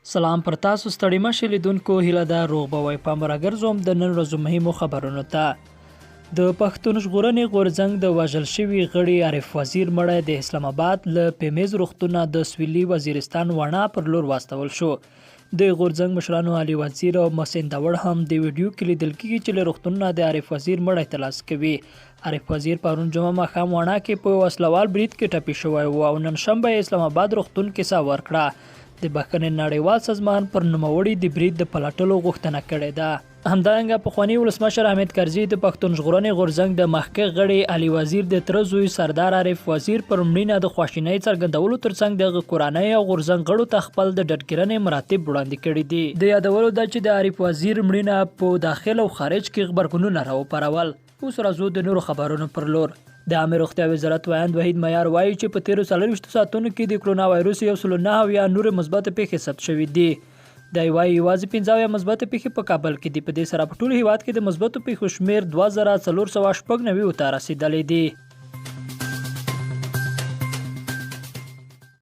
سلام پر تاسو ستړي مشه لیدونکو هیله ده روغ به وای پام راګرځوم د نن ورځو مهمو خبرونو ته د پښتون ژغورنې غورځنګ د وژل شوي غړي عارف وزیر مړی د اسلام آباد له پیمیز روغتونه د سویلي وزیرستان واڼه پر لور واستول شو. د غورځنګ مشرانو علي وزیر او محسن داوړ هم د ویډیو کې لیدل کېږي چې له روغتونونه د عارف وزیر مړی ترلاسه کوي. عارف وزیر پرون جمعه ماښام واڼه کې په وسلوال برید کې ټپي شوی و او نن شنبه اسلام آباد روغتون کې ساه ورکړه. د بخښنې نړیوال سازمان پر نوموړي د برید د پلټلو غوښتنه کړې ده. همدارنګه پخواني ولسمشر حامد کرزي د پښتون ژغورنې غورځنګ د مخکښ غړي علي وزیر د تره زوی سردار عارف وزیر پر مړینه د خواشینۍ څرګندولو ترڅنګ د کورنۍ او غورځنګ غړو ته خپل د ډډګرنې مراتب وړاندې کړي دي. د یادولو ده چې د عارف وزیر مړینه په داخل او خارج کې غبرګونونه راوپارول. اوس راځو د نورو خبرونو پر لور. د عامه روغتیا وزارت وایند وحید معیار وایي چې په تیرو 24 ساعتونو کې د کرونا وایروس 109 یا نور مثبت پیښې ثبت شوې دي. دی وایي یوازې 15 مثبت پیښې په کابل کې دي. په دې سره په ټول هیواد کې د مثبتو پیښو شمیر 2496 ته رسیدلی دی.